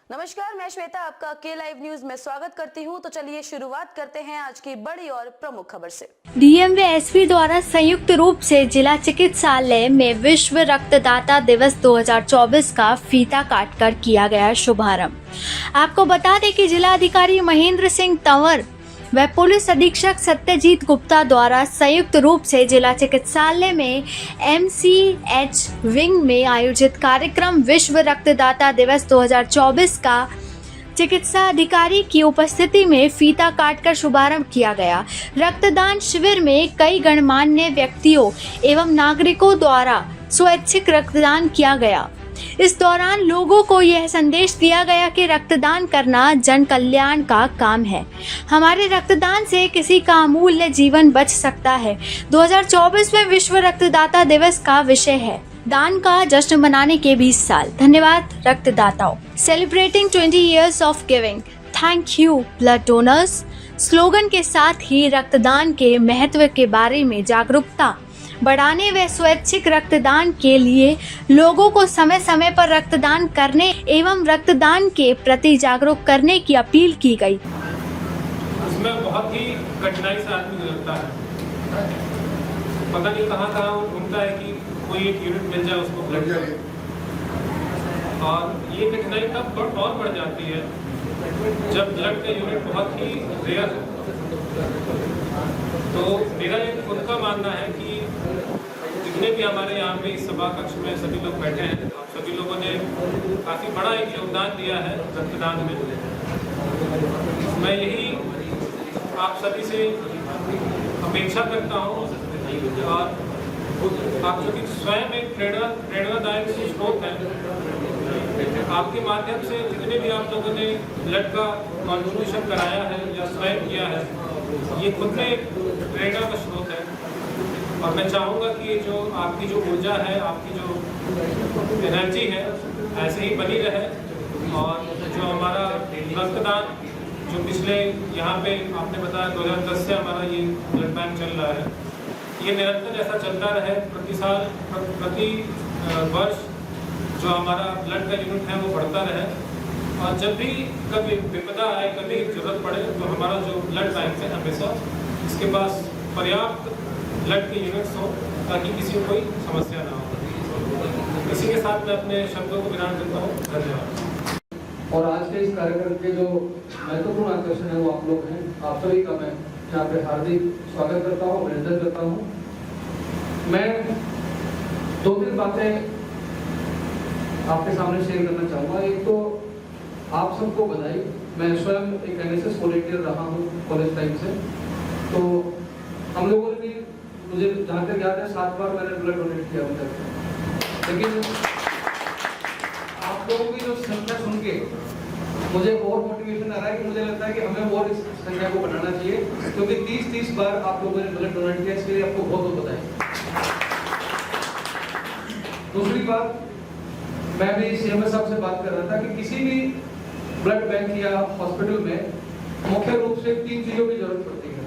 नमस्कार, मैं श्वेता आपका के लाइव न्यूज में स्वागत करती हूं। तो चलिए शुरुआत करते हैं आज की बड़ी और प्रमुख खबर से। डीएम व एसपी द्वारा संयुक्त रूप से जिला चिकित्सालय में विश्व रक्तदाता दिवस 2024 का फीता काटकर किया गया शुभारंभ। आपको बता दें कि जिला अधिकारी महेंद्र सिंह तंवर व पुलिस अधीक्षक सत्यजीत गुप्ता द्वारा संयुक्त रूप से जिला चिकित्सालय में एमसीएच विंग में आयोजित कार्यक्रम विश्व रक्तदाता दिवस 2024 का चिकित्सा अधिकारी की उपस्थिति में फीता काटकर शुभारंभ किया गया। रक्तदान शिविर में कई गणमान्य व्यक्तियों एवं नागरिकों द्वारा स्वैच्छिक रक्तदान किया गया। इस दौरान लोगों को यह संदेश दिया गया कि रक्तदान करना जन कल्याण का काम है। हमारे रक्तदान से किसी का अमूल्य जीवन बच सकता है। 2024 में विश्व रक्तदाता दिवस का विषय है दान का जश्न मनाने के 20 साल। धन्यवाद रक्तदाताओं। Celebrating 20 years of giving, thank you blood donors slogan के साथ ही रक्तदान के महत्व के बारे में जागरूकता बढ़ाने व स्वैच्छिक रक्तदान के लिए लोगों को समय समय पर रक्तदान करने एवं रक्तदान के प्रति जागरूक करने की अपील की गई। इसमें बहुत ही कठिनाई से आदमी गुजरता है, पता नहीं कहाँ वो ढूंढता है कि कोई एक यूनिट मिल जाए उसको ब्लड का, और ये कठिनाई तब और बढ़ जाती है जब ब्लड का यूनिट बहुत ही रेयर हो। तो मेरा एक खुद का मानना है कि जितने भी हमारे यहाँ पे इस सभा कक्ष में सभी लोग बैठे हैं, सभी लोगों ने काफ़ी बड़ा एक योगदान दिया है रक्तदान में। मैं यही आप सभी से अपेक्षा करता हूँ, और आप जो कि स्वयं एक प्रेरणादायक स्रोत है, आपके माध्यम से जितने भी आप लोगों ने ब्लड का कॉन्ट्रीब्यूशन कराया है या स्वयं किया है, ये खुद में एक प्रेरणा का स्रोत है। और मैं चाहूँगा कि जो आपकी जो ऊर्जा है, आपकी जो एनर्जी है, ऐसे ही बनी रहे। और जो हमारा रक्तदान जो पिछले यहाँ पे आपने बताया 2010 से हमारा ये ब्लड बैंक चल रहा है, ये निरंतर ऐसा चलता रहे। प्रति वर्ष जो हमारा ब्लड का यूनिट है वो बढ़ता रहे, और जब भी कभी विपदा आए, कभी जरूरत पड़े, तो हमारा जो ब्लड बैंक है हमेशा इसके पास पर्याप्त ब्लड के यूनिट्स हो, ताकि किसी को कोई समस्या ना हो। इसी के साथ मैं अपने शब्दों को विराम देता हूँ। धन्यवाद। और आज के इस कार्यक्रम के जो महत्वपूर्ण आकर्षण है वो आप लोग हैं। आप सभी का मैं यहाँ पे हार्दिक स्वागत करता हूँ, अभिनंदन करता हूँ। मैं 2-3 बातें आपके सामने शेयर करना चाहूँगा। एक तो आप सबको बधाई। मैं स्वयं एक एनएसएस वॉलंटियर रहा हूँ कॉलेज टाइम से, तो हम लोगों ने भी, मुझे जहाँ तक याद है 7 बार मैंने ब्लड डोनेट किया अभी तक। लेकिन आप लोगों की जो संख्या सुन के मुझे और मोटिवेशन आ रहा है कि मुझे लगता है कि हमें और इस संख्या को बढ़ाना चाहिए, क्योंकि 30 बार आप लोगों ने ब्लड डोनेट किया, इसके लिए आपको बहुत बहुत बधाई। दूसरी बात, मैं भी सीएमएस साहब से बात कर रहा था कि किसी भी ब्लड बैंक या हॉस्पिटल में मुख्य रूप से 3 चीजों की जरूरत पड़ती है।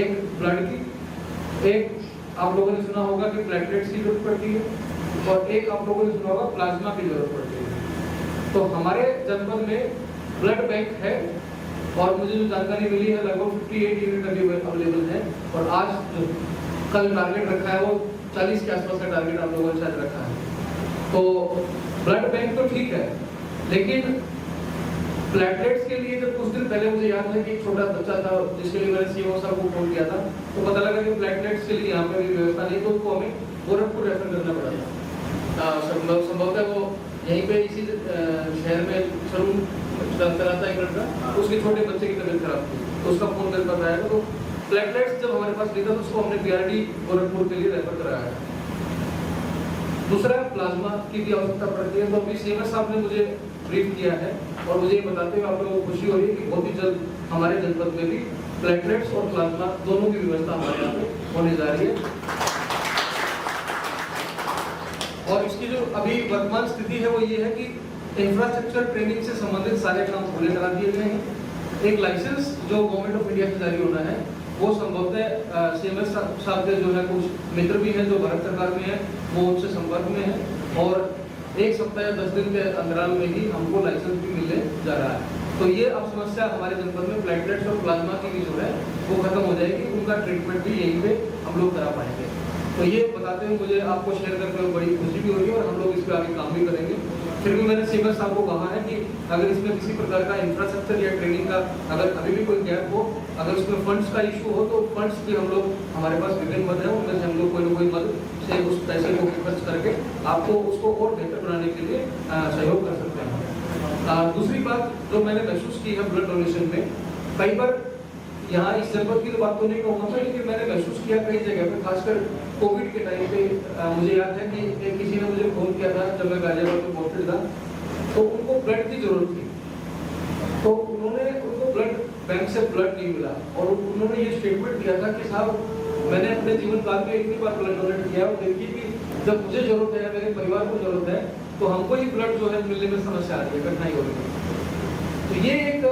एक ब्लड की, एक आप लोगों ने सुना होगा कि प्लेटलेट्स की जरूरत पड़ती है, और एक आप लोगों ने सुना होगा प्लाज्मा की जरूरत पड़ती है। तो हमारे जनपद में ब्लड बैंक है, और मुझे जो जानकारी मिली है लगभग 58 यूनिट अभी अवेलेबल है, और आज जो कल टारगेट रखा है वो 40 के आसपास का टारगेट आप लोगों ने शायद रखा है। तो ब्लड बैंक तो ठीक है, लेकिन प्लेटलेट्स के लिए जब कुछ दिन पहले मुझे याद है कि एक छोटा बच्चा था जिसके लिए मैंने सीएमओ साहब को फोन किया था, तो पता लगा कि प्लेटलेट्स के लिए यहाँ पे भी व्यवस्था नहीं, तो उसको हमें गोरखपुर रेफर करना पड़ा था। संभवतः वो यहीं पे इसी शहर में सलून चला था एक लड़का, उसके छोटे बच्चे की तबीयत खराब थी, तो उसका फोन मेरे पास आया था। तो प्लेटलेट्स जब हमारे पास नहीं था तो उसको हमने पीआरडी गोरखपुर के लिए रेफर कराया है। दूसरा, प्लाज्मा की भी आवश्यकता पड़ती है, तो अभी सीएमएस साहब ने मुझे ब्रीफ किया है, और मुझे ये बताते हुए आप लोगों को खुशी हो रही है कि बहुत ही जल्द हमारे जनपद में भी प्लेटलेट्स और प्लाज्मा दोनों की व्यवस्था हमारे यहाँ पे होने जा रही है। और इसकी जो अभी वर्तमान स्थिति है वो ये है कि इंफ्रास्ट्रक्चर ट्रेनिंग से संबंधित सारे काम पूरे करा दिए गए हैं। एक लाइसेंस जो गवर्नमेंट ऑफ इंडिया से जारी होना है, वो संभवतः सीएमएस साहब के जो है कुछ मित्र भी हैं जो भारत सरकार में है, वो उनसे संपर्क में है, और 1 सप्ताह या 10 दिन के अंतराल में ही हमको लाइसेंस भी मिलने जा रहा है। तो ये अब समस्या हमारे जनपद में प्लेटलेट्स और प्लाज्मा की भी जो है वो खत्म हो जाएगी, उनका ट्रीटमेंट भी यहीं पे हम लोग करा पाएंगे। तो ये बताते हुए मुझे आपको शेयर करके बड़ी खुशी भी हो रही है और हम लोग इस पर आगे काम भी करेंगे। फिर भी मैंने सीएम साहब को कहा है कि अगर इसमें किसी प्रकार का इंफ्रास्ट्रक्चर या ट्रेनिंग का अगर अभी भी कोई गैप हो, अगर उसमें फंड्स का इशू हो तो फंड्स भी हम लोग, हमारे पास विभिन्न मद है, उनमें से हम लोग कोई ना कोई मद से उस पैसे को खर्च करके आपको उसको और बेहतर बनाने के लिए सहयोग कर सकते हैं। दूसरी बात जो मैंने महसूस की है ब्लड डोनेशन में, कई बार यहाँ इस जनपद की तो बात तो नहीं कहूँगा मैं, लेकिन मैंने महसूस किया कई जगह पे, खासकर कोविड के टाइम पे मुझे याद है कि किसी ने मुझे फोन किया था जब मैं गाजियाबाद में पहुंचा था, तो उनको ब्लड की जरूरत थी, तो उनको ब्लड बैंक से ब्लड नहीं मिला और उन्होंने ये स्टेटमेंट दिया था कि साहब मैंने अपने जीवन काल में इतनी बार ब्लड डोनेट किया और देखिए कि जब मुझे जरूरत है, मेरे परिवार को जरूरत है, तो हमको ही ब्लड जो है मिलने में समस्या आ रही है, कठिनाई हो रही है। तो ये एक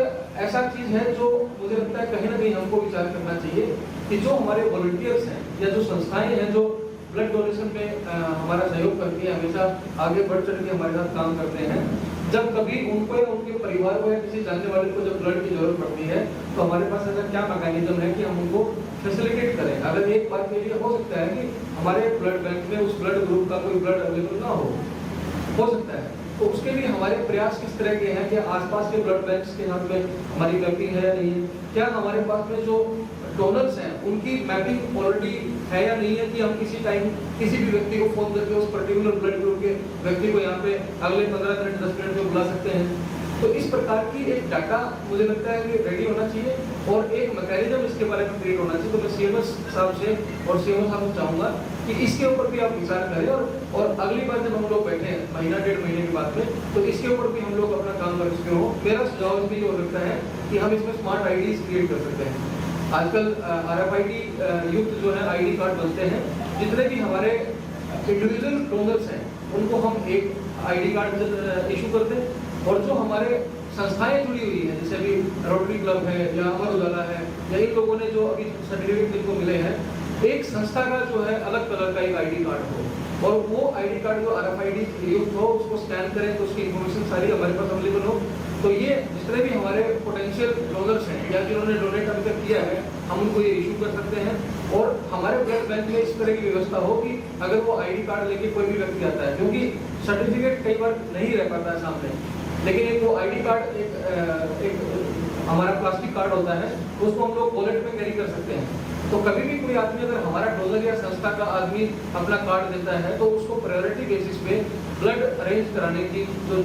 ऐसा चीज है जो मुझे लगता है कहीं ना कहीं हमको विचार करना चाहिए कि जो हमारे वॉलंटियर्स हैं या जो संस्थाएं हैं जो ब्लड डोनेशन में हमारा सहयोग करती है, हमेशा आगे बढ़ चढ़ के हमारे साथ काम करते हैं, जब कभी उनको या उनके परिवार को या किसी जानने वाले को जब ब्लड की जरूरत पड़ती है तो हमारे पास ऐसा क्या मैकेनिज्म है कि हम उनको फैसिलिटेट करें। अगर एक बार के लिए हो सकता है कि हमारे ब्लड बैंक में उस ब्लड ग्रुप का कोई ब्लड अवेलेबल ना हो सकता है, तो उसके लिए हमारे प्रयास किस तरह के हैं कि आसपास के ब्लड बैंक्स के साथ में हमारी मैपिंग है या नहीं है, क्या हमारे पास में जो डोनर्स हैं उनकी मैपिंग ऑलरेडी है या नहीं है कि हम किसी टाइम किसी भी व्यक्ति को फोन करके उस पर्टिकुलर ब्लड ग्रुप के व्यक्ति को यहाँ पे अगले 15 मिनट 10 मिनट में बुला सकते हैं। तो इस प्रकार की एक डाटा मुझे लगता है कि रेडी होना चाहिए और एक मैकेनिज्म इसके बारे में क्रिएट होना चाहिए। तो मैं सीएम साहब से और सीएम साहब को चाहूंगा कि इसके ऊपर भी आप विचार करें और अगली बार जब हम लोग बैठे हैं महीना 1.5 महीने के बाद में, तो इसके ऊपर भी हम लोग अपना काम कर सकते हो। मेरा सुझाव इसमें ये हो सकता है कि हम इसमें स्मार्ट आईडीज क्रिएट कर सकते हैं। आजकल RFID युक्त जो है ID कार्ड बनते हैं, जितने भी हमारे इंडिविजुअल डोनर्स हैं उनको हम एक ID कार्ड इशू कर दें और जो हमारे संस्थाएं जुड़ी हुई हैं, जैसे अभी रोटरी क्लब है या अमर उजाला है या इन लोगों ने जो अभी सर्टिफिकेट जिनको मिले हैं, एक संस्था का जो है अलग कलर का एक ID कार्ड हो और वो ID कार्ड जो RFID युक्त हो उसको स्कैन करें तो उसकी इन्फॉर्मेशन सारी हमारे पास अवेलेबल हो। तो ये जितने भी हमारे पोटेंशियल डोनर्स हैं या जिन्होंने डोनेट अभी तक किया है, हम उनको ये इशू कर सकते हैं और हमारे ब्लड बैंक में इस तरह की व्यवस्था हो कि अगर वो ID कार्ड लेके कोई भी व्यक्ति आता है, क्योंकि सर्टिफिकेट कई बार नहीं रह पाता है सामने, लेकिन एक वो ID कार्ड एक हमारा प्लास्टिक कार्ड होता है, उसको हम लोग वॉलेट में कैरी कर सकते हैं। तो कभी भी कोई आदमी अगर हमारा डोनर या संस्था का आदमी अपना कार्ड देता है तो उसको प्रायोरिटी बेसिस पे ब्लड अरेंज कराने की जो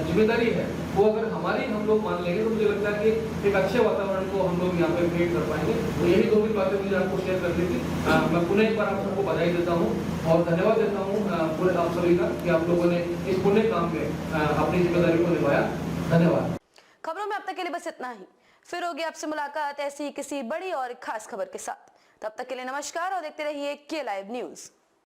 जिम्मेदारी है वो अगर हमारी हम लोग मान लेंगे तो मुझे लगता है कि एक अच्छे वातावरण को हम लोग यहाँ पे क्रिएट कर पाएंगे। तो यही दो भी बातें मुझे आपको शेयर करनी थी। मैं पुनः एक बार आप सबको बधाई देता हूँ और धन्यवाद देता हूँ पूरे आप सभी का कि आप लोगों ने इस पुण्य काम में अपनी जिम्मेदारी को निभाया। धन्यवाद। खबरों में अब तक के लिए बस इतना ही, फिर होगी आपसे मुलाकात ऐसी किसी बड़ी और खास खबर के साथ। तब तक के लिए नमस्कार और देखते रहिए के लाइव न्यूज।